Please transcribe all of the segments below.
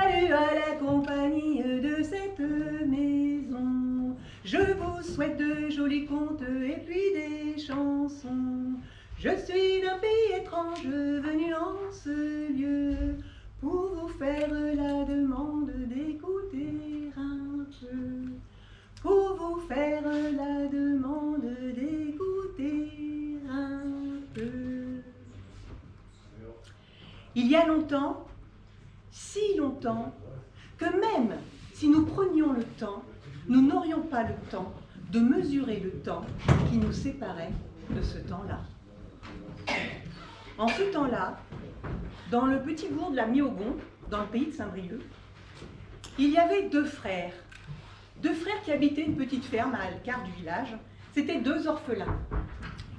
Salut à la compagnie de cette maison. Je vous souhaite de jolis contes et puis des chansons. Je suis d'un pays étrange venu en ce lieu pour vous faire la demande d'écouter un peu. Pour vous faire la demande d'écouter un peu. Il y a longtemps, si longtemps, que même si nous prenions le temps, nous n'aurions pas le temps de mesurer le temps qui nous séparait de ce temps-là. En ce temps-là, dans le petit bourg de la Miogon, dans le pays de Saint-Brieuc, il y avait deux frères qui habitaient une petite ferme à l'écart du village. C'étaient deux orphelins.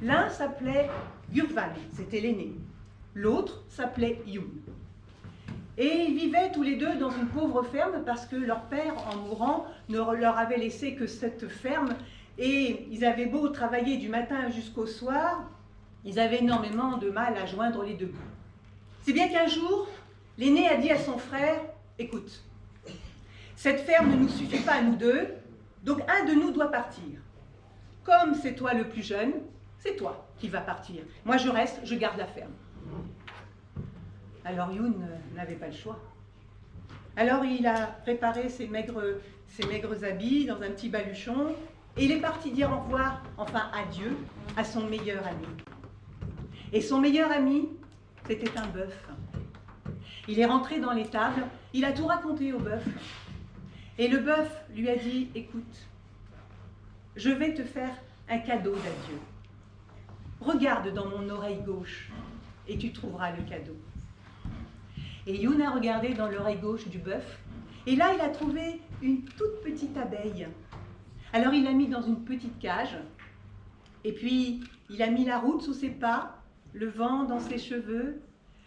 L'un s'appelait Gurvan, c'était l'aîné. L'autre s'appelait Youn. Et ils vivaient tous les deux dans une pauvre ferme parce que leur père, en mourant, ne leur avait laissé que cette ferme. Et ils avaient beau travailler du matin jusqu'au soir, ils avaient énormément de mal à joindre les deux bouts. C'est bien qu'un jour, l'aîné a dit à son frère, « Écoute, cette ferme ne nous suffit pas à nous deux, donc un de nous doit partir. Comme c'est toi le plus jeune, c'est toi qui vas partir. Moi je reste, je garde la ferme. » Alors Youn n'avait pas le choix. Alors il a préparé ses maigres habits dans un petit baluchon et il est parti dire au revoir, enfin adieu, à son meilleur ami. Et son meilleur ami, c'était un bœuf. Il est rentré dans l'étable, il a tout raconté au bœuf. Et le bœuf lui a dit, écoute, je vais te faire un cadeau d'adieu. Regarde dans mon oreille gauche et tu trouveras le cadeau. Et Youn a regardé dans l'oreille gauche du bœuf, et là il a trouvé une toute petite abeille. Alors il l'a mis dans une petite cage, et puis il a mis la route sous ses pas, le vent dans ses cheveux,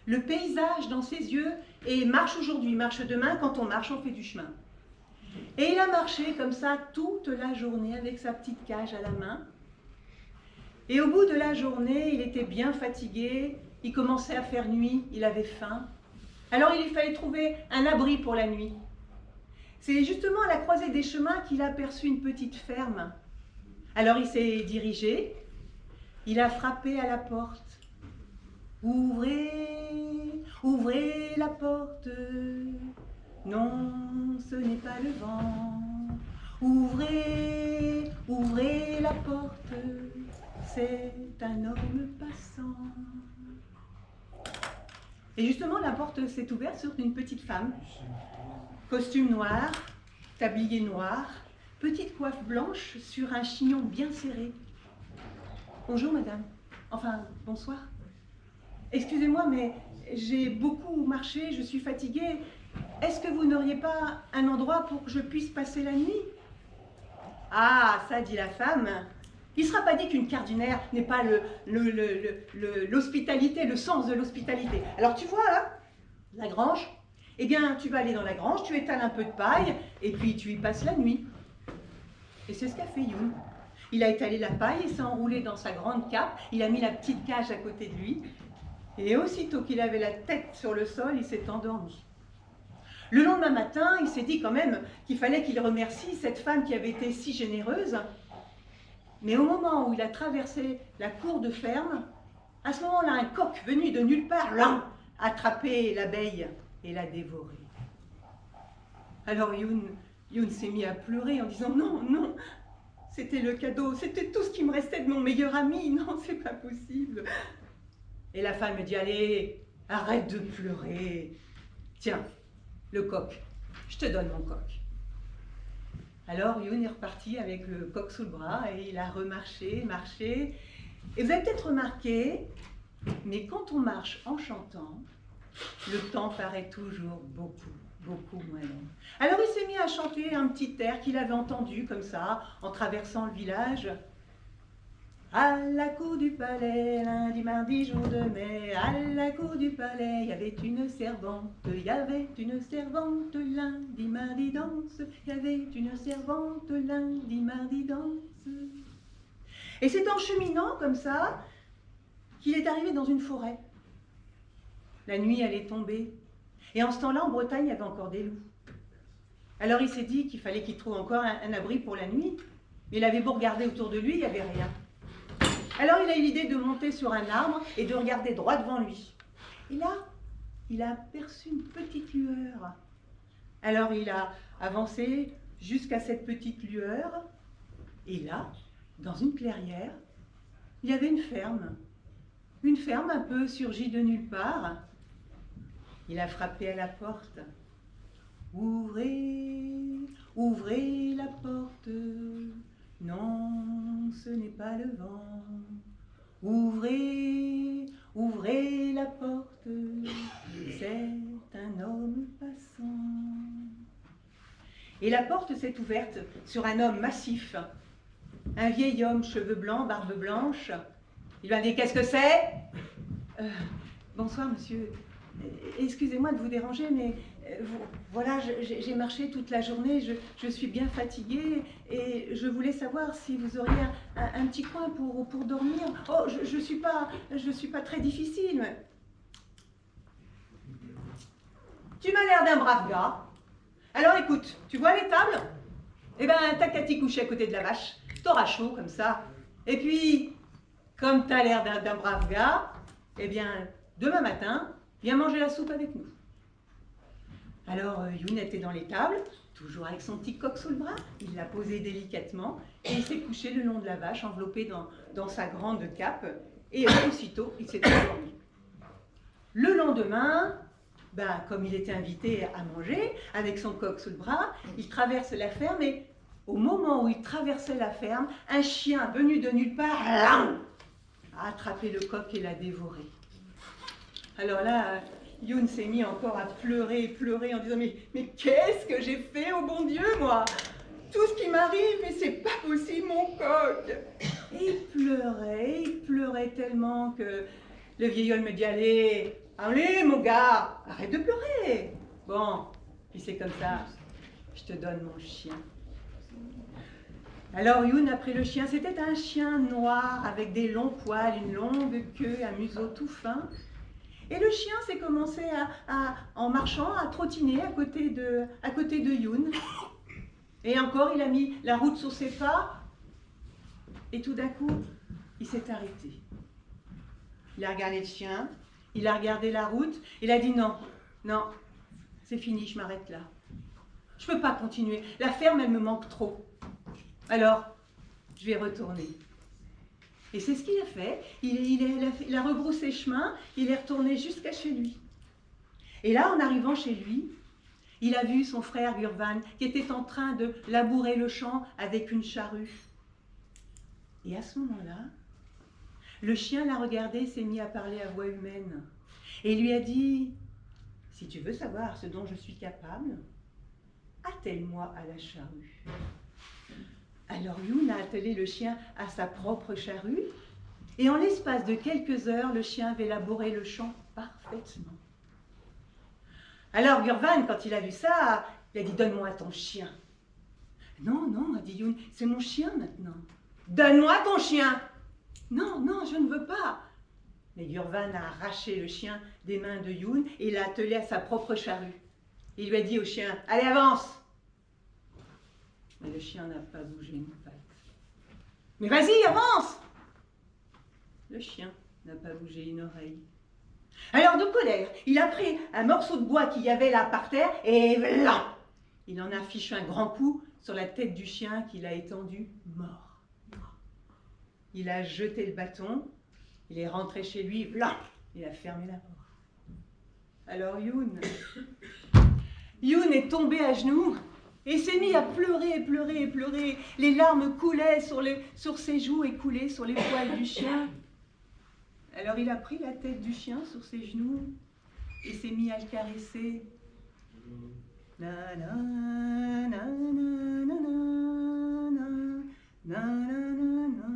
le paysage dans ses yeux, et marche aujourd'hui, marche demain, quand on marche on fait du chemin. Et il a marché comme ça toute la journée avec sa petite cage à la main. Et au bout de la journée, il était bien fatigué, il commençait à faire nuit, il avait faim. Alors il fallait trouver un abri pour la nuit. C'est justement à la croisée des chemins qu'il a aperçu une petite ferme. Alors il s'est dirigé, il a frappé à la porte. « Ouvrez, ouvrez la porte, non, ce n'est pas le vent. Ouvrez, ouvrez la porte, c'est un homme passant. » Et justement, la porte s'est ouverte sur une petite femme. Costume noir, tablier noir, petite coiffe blanche sur un chignon bien serré. « Bonjour madame, enfin bonsoir. Excusez-moi, mais j'ai beaucoup marché, je suis fatiguée. Est-ce que vous n'auriez pas un endroit pour que je puisse passer la nuit ?»« Ah, ça, dit la femme. Il ne sera pas dit qu'une cardinaire n'est pas l'hospitalité, le sens de l'hospitalité. Alors tu vois, hein, la grange, eh bien tu vas aller dans la grange, tu étales un peu de paille, et puis tu y passes la nuit. » Et c'est ce qu'a fait Youn. Il a étalé la paille, il s'est enroulé dans sa grande cape, il a mis la petite cage à côté de lui, et aussitôt qu'il avait la tête sur le sol, il s'est endormi. Le lendemain matin, il s'est dit quand même qu'il fallait qu'il remercie cette femme qui avait été si généreuse. Mais au moment où il a traversé la cour de ferme, à ce moment-là, un coq venu de nulle part l'a attrapé l'abeille et l'a dévorée. Alors Youn s'est mis à pleurer en disant « Non, non, c'était le cadeau, c'était tout ce qui me restait de mon meilleur ami, non, c'est pas possible. » Et la femme me dit « Allez, arrête de pleurer. Tiens, le coq, je te donne mon coq. » Alors Youn est reparti avec le coq sous le bras et il a remarché, marché. Et vous avez peut-être remarqué, mais quand on marche en chantant, le temps paraît toujours beaucoup moins long. Alors il s'est mis à chanter un petit air qu'il avait entendu comme ça, en traversant le village. À la cour du palais, lundi, mardi, jour de mai, à la cour du palais, il y avait une servante, lundi, mardi, danse, il y avait une servante, lundi, mardi, danse. Et c'est en cheminant comme ça qu'il est arrivé dans une forêt. La nuit allait tomber, Et en ce temps-là, en Bretagne, il y avait encore des loups. Alors il s'est dit qu'il fallait qu'il trouve encore un abri pour la nuit. Mais il avait beau regarder autour de lui, il n'y avait rien. Alors il a eu l'idée de monter sur un arbre et de regarder droit devant lui. Et là, il a aperçu une petite lueur. Alors il a avancé jusqu'à cette petite lueur. Et là, dans une clairière, il y avait une ferme. Une ferme un peu surgie de nulle part. Il a frappé à la porte. Ouvrez, ouvrez la porte. Non, ce n'est pas le vent. Ouvrez, ouvrez la porte. C'est un homme passant. Et la porte s'est ouverte sur un homme massif. Un vieil homme, cheveux blancs, barbe blanche. Il lui a dit: qu'est-ce que c'est? Bonsoir, monsieur. Excusez-moi de vous déranger, mais voilà, j'ai marché toute la journée, je suis bien fatiguée et je voulais savoir si vous auriez un petit coin pour dormir. Oh, je suis pas très difficile. Mais... Tu m'as l'air d'un brave gars. Alors écoute, tu vois les tables? Eh ben, t'as qu'à t'y coucher à côté de la vache. T'auras chaud comme ça. Et puis, comme t'as l'air d'un brave gars, eh bien, demain matin, viens manger la soupe avec nous. Alors, Youn était dans les tables, toujours avec son petit coq sous le bras. Il l'a posé délicatement et il s'est couché le long de la vache, enveloppé dans sa grande cape. Et aussitôt, il s'est endormi. Le lendemain, ben, comme il était invité à manger, avec son coq sous le bras, il traverse la ferme et au moment où il traversait la ferme, un chien venu de nulle part a attrapé le coq et l'a dévoré. Alors là, Youn s'est mis encore à pleurer et pleurer en disant mais qu'est-ce que j'ai fait au bon Dieu, moi? Tout ce qui m'arrive, mais c'est pas possible, mon coq. Et il pleurait tellement que le vieil homme me dit: allez mon gars, arrête de pleurer. Bon, puis c'est comme ça, je te donne mon chien. Alors Youn a pris le chien. C'était un chien noir avec des longs poils, une longue queue, un museau tout fin. Et le chien s'est commencé en marchant, à trottiner à côté de Youn. Et encore, il a mis la route sur ses pas. Et tout d'un coup, il s'est arrêté. Il a regardé le chien, il a regardé la route. Il a dit: non, c'est fini, je m'arrête là. Je ne peux pas continuer. La ferme, elle me manque trop. Alors, je vais retourner. Et c'est ce qu'il a fait. Il a rebroussé chemin, il est retourné jusqu'à chez lui. Et là, en arrivant chez lui, il a vu son frère Gurvan qui était en train de labourer le champ avec une charrue. Et à ce moment-là, le chien l'a regardé, s'est mis à parler à voix humaine. Et lui a dit: si tu veux savoir ce dont je suis capable, attelle-moi à la charrue. Alors Youn a attelé le chien à sa propre charrue, et en l'espace de quelques heures, le chien avait labouré le champ parfaitement. Alors Gurvan, quand il a vu ça, il a dit: donne-moi ton chien. Non, a dit Youn, c'est mon chien maintenant. Donne-moi ton chien. Non, je ne veux pas. Mais Gurvan a arraché le chien des mains de Youn et l'a attelé à sa propre charrue. Il lui a dit au chien: allez, avance. Mais le chien n'a pas bougé une patte. Mais vas-y, avance! Le chien n'a pas bougé une oreille. Alors de colère, il a pris un morceau de bois qu'il y avait là par terre et là, il en a fichu un grand coup sur la tête du chien qu'il a étendu mort. Il a jeté le bâton, il est rentré chez lui, là, il a fermé la porte. Alors Youn est tombé à genoux. Et s'est mis à pleurer. Les larmes coulaient sur ses joues et coulaient sur les poils du chien. Alors il a pris la tête du chien sur ses genoux et s'est mis à le caresser. Na na na na na na na na na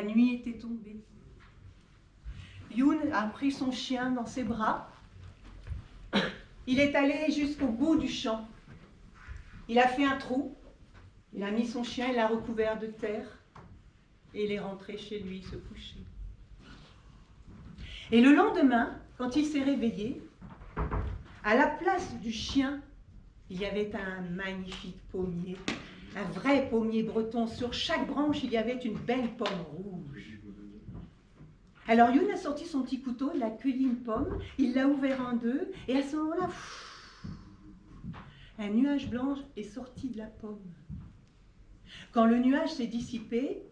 nuit était tombée. Youn a pris son chien dans ses bras. Il est allé jusqu'au bout du champ. Il a fait un trou. Il a mis son chien, il l'a recouvert de terre. Et il est rentré chez lui se coucher. Et le lendemain, quand il s'est réveillé, à la place du chien, il y avait un magnifique pommier, un vrai pommier breton. Sur chaque branche, il y avait une belle pomme rouge. Alors Youn a sorti son petit couteau, il a cueilli une pomme, il l'a ouvert en deux, et à ce moment-là, un nuage blanc est sorti de la pomme. Quand le nuage s'est dissipé,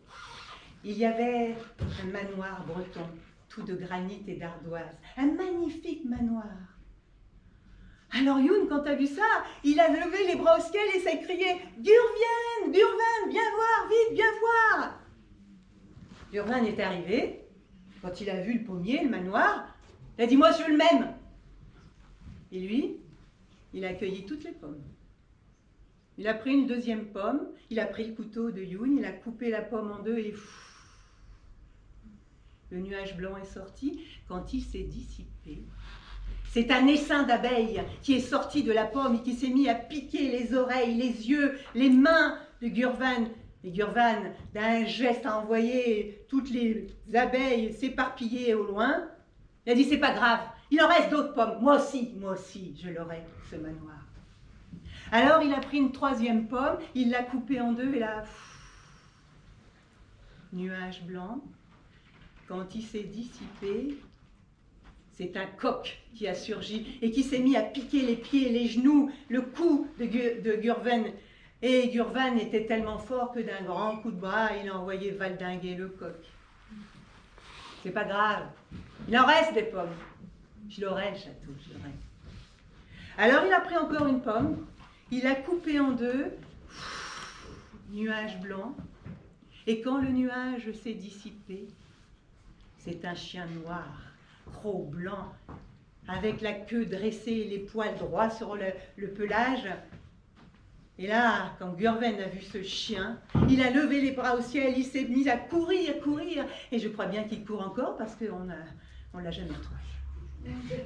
il y avait un manoir breton, tout de granit et d'ardoise, un magnifique manoir. Alors Youn, quand a vu ça, il a levé les bras au ciel et s'est crié « Gurven, Gurven, viens voir, vite, viens voir !» Gurven est arrivé, quand il a vu le pommier, le manoir, il a dit « Moi, je veux le même !» Et lui, il a cueilli toutes les pommes. Il a pris une deuxième pomme, il a pris le couteau de Youn, il a coupé la pomme en deux et le nuage blanc est sorti. Quand il s'est dissipé, c'est un essaim d'abeilles qui est sorti de la pomme et qui s'est mis à piquer les oreilles, les yeux, les mains de Gurvan. Et Gurvan, d'un geste, a envoyé toutes les abeilles s'éparpiller au loin. Il a dit, c'est pas grave, il en reste d'autres pommes. Moi aussi, je l'aurai, ce manoir. Alors il a pris une troisième pomme, il l'a coupée en deux et là, nuage blanc. Quand il s'est dissipé, c'est un coq qui a surgi et qui s'est mis à piquer les pieds, les genoux, le cou de Gurvan. Et Gurvan était tellement fort que d'un grand coup de bras, il a envoyé valdinguer le coq. C'est pas grave, il en reste des pommes. Je l'aurai le château, je l'aurai. Alors il a pris encore une pomme, il l'a coupée en deux, nuage blanc. Et quand le nuage s'est dissipé, c'est un chien noir, gros blanc, avec la queue dressée, les poils droits sur le pelage. Et là, quand Gurven a vu ce chien, il a levé les bras au ciel, il s'est mis à courir. Et je crois bien qu'il court encore parce qu'on ne l'a jamais trouvé.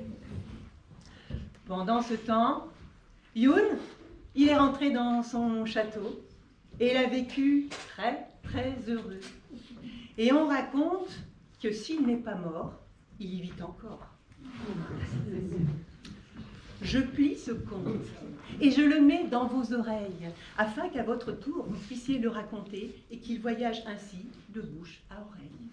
Pendant ce temps, Youn, il est rentré dans son château et il a vécu très, très heureux. Et on raconte que s'il n'est pas mort, il y vit encore. Je plie ce conte et je le mets dans vos oreilles, afin qu'à votre tour, vous puissiez le raconter et qu'il voyage ainsi de bouche à oreille.